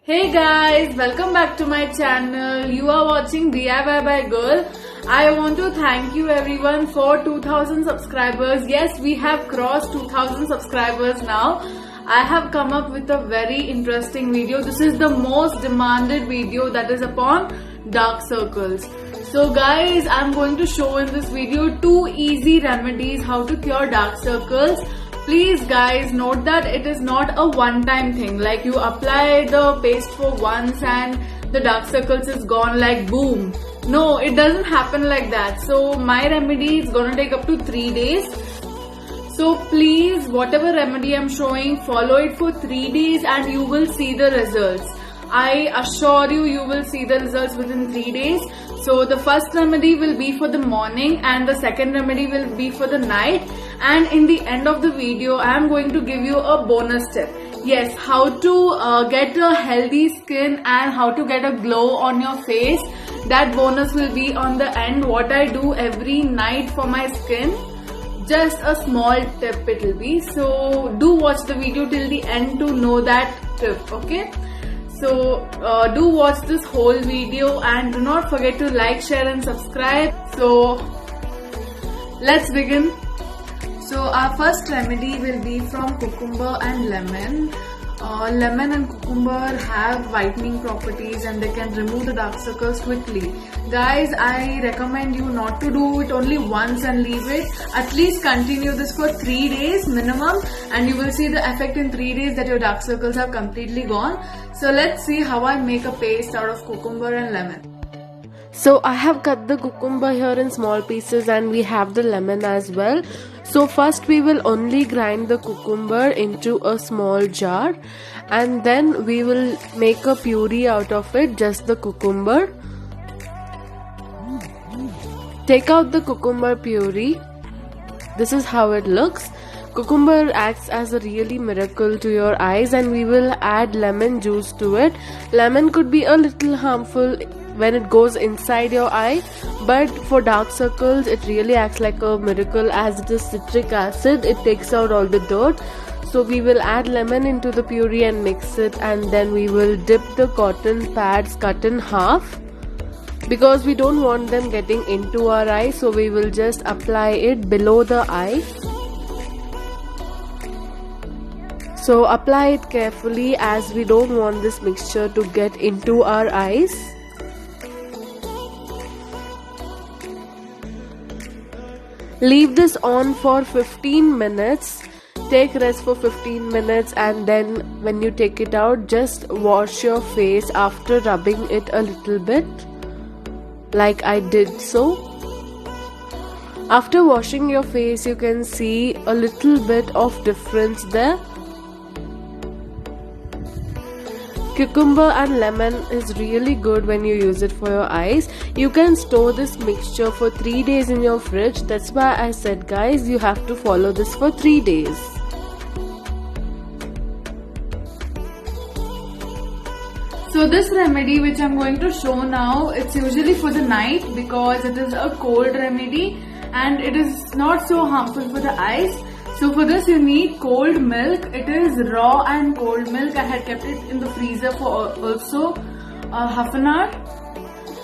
Hey guys, welcome back to my channel. You are watching DIY by Girl. I want to thank you everyone for 2000 subscribers. Yes, we have crossed 2000 subscribers now. I have come up with a very interesting video. This is the most demanded video that is upon dark circles. So guys, I'm going to show in this video 2 easy remedies how to cure dark circles. Please guys note that it is not a one-time thing, like you apply the paste for once and the dark circles is gone like boom. No, it doesn't happen like that. So my remedy is gonna take up to 3 days. So please, whatever remedy I'm showing, follow it for 3 days and you will see the results. I assure you, you will see the results within 3 days. So the first remedy will be for the morning and the second remedy will be for the night. And in the end of the video, I am going to give you a bonus tip. Yes, how to get a healthy skin and how to get a glow on your face. That bonus will be on the end. What I do every night for my skin. Just a small tip it will be. So do watch the video till the end to know that tip, okay? So do watch this whole video and do not forget to like, share and subscribe. So let's begin. So our first remedy will be from cucumber and lemon. Lemon and cucumber have whitening properties and they can remove the dark circles quickly. Guys, I recommend you not to do it only once and leave it. At least continue this for 3 days minimum and you will see the effect in 3 days that your dark circles are completely gone. So let's see how I make a paste out of cucumber and lemon. So I have cut the cucumber here in small pieces and we have the lemon as well. So first we will only grind the cucumber into a small jar and then we will make a puree out of it, just the cucumber. Take out the cucumber puree. This is how it looks. Cucumber acts as a really miracle to your eyes and we will add lemon juice to it. Lemon could be a little harmful when it goes inside your eye, but for dark circles it really acts like a miracle as it is citric acid. It takes out all the dirt. So we will add lemon into the puree and mix it, and then we will dip the cotton pads cut in half because we don't want them getting into our eye, so we will just apply it below the eye. So apply it carefully as we don't want this mixture to get into our eyes. Leave this on for 15 minutes. Take rest for 15 minutes and then when you take it out, just wash your face after rubbing it a little bit, like I did so. After washing your face, you can see a little bit of difference there. Cucumber and lemon is really good when you use it for your eyes. You can store this mixture for 3 days in your fridge. That's why I said guys, you have to follow this for 3 days. So this remedy which I'm going to show now, it's usually for the night because it is a cold remedy and it is not so harmful for the eyes. So for this you need cold milk. It is raw and cold milk. I had kept it in the freezer for also half an hour.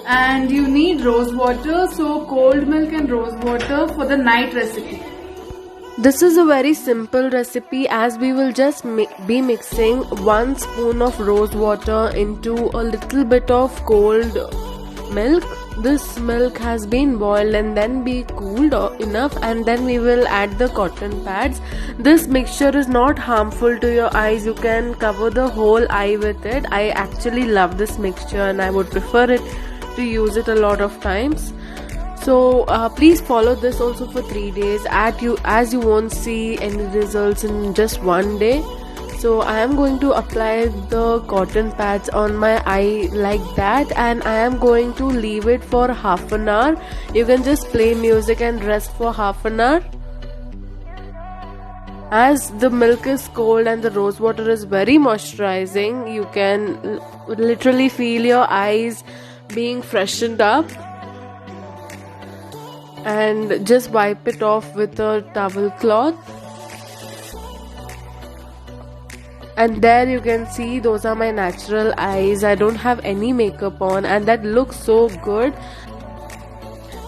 And you need rose water. So cold milk and rose water for the night recipe. This is a very simple recipe as we will just be mixing 1 spoon of rose water into a little bit of cold milk. This milk has been boiled and then be cooled enough, and then we will add the cotton pads. This mixture is not harmful to your eyes. You can cover the whole eye with it. I actually love this mixture and I would prefer it to use it a lot of times. So please follow this also for 3 days as you won't see any results in just 1 day. So I am going to apply the cotton pads on my eye like that and I am going to leave it for half an hour. You can just play music and rest for half an hour. As the milk is cold and the rose water is very moisturizing, you can literally feel your eyes being freshened up. And just wipe it off with a towel cloth. And there you can see those are my natural eyes. I don't have any makeup on and that looks so good.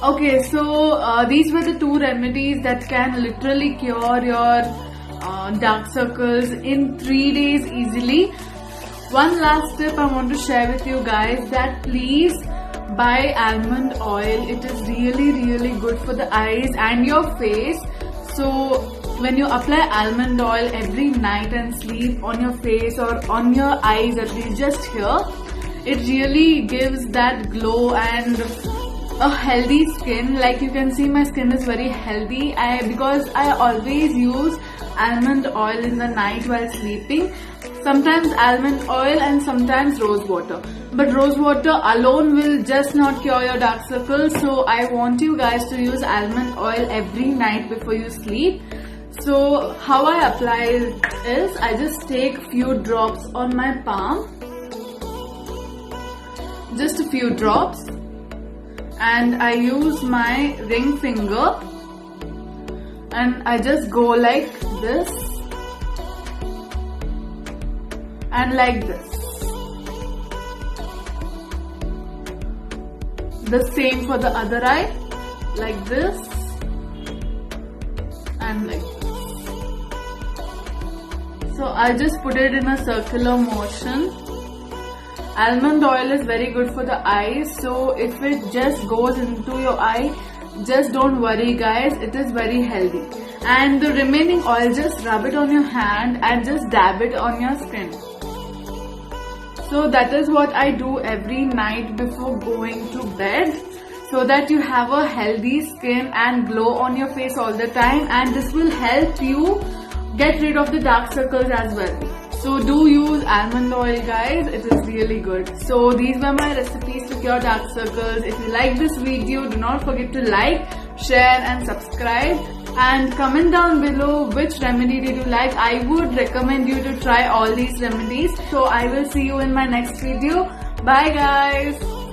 Okay, so these were the 2 remedies that can literally cure your dark circles in 3 days easily. One last tip I want to share with you guys, that please buy almond oil. It is really good for the eyes and your face. So when you apply almond oil every night and sleep on your face or on your eyes, at least just here, it really gives that glow and a healthy skin. Like you can see, my skin is very healthy because I always use almond oil in the night while sleeping. Sometimes almond oil and sometimes rose water, but rose water alone will just not cure your dark circles. So I want you guys to use almond oil every night before you sleep. So how I apply it is, I just take few drops on my palm, just a few drops, and I use my ring finger and I just go like this and like this. The same for the other eye, like this and like this. So I just put it in a circular motion. Almond oil is very good for the eyes, so if it just goes into your eye, just don't worry guys, it is very healthy. And the remaining oil, just rub it on your hand and just dab it on your skin. So that is what I do every night before going to bed, so that you have a healthy skin and glow on your face all the time, and this will help you get rid of the dark circles as well. So do use almond oil guys, it is really good. So these were my recipes to cure dark circles. If you like this video, do not forget to like, share and subscribe, and comment down below which remedy did you like. I would recommend you to try all these remedies. So I will see you in my next video. Bye guys.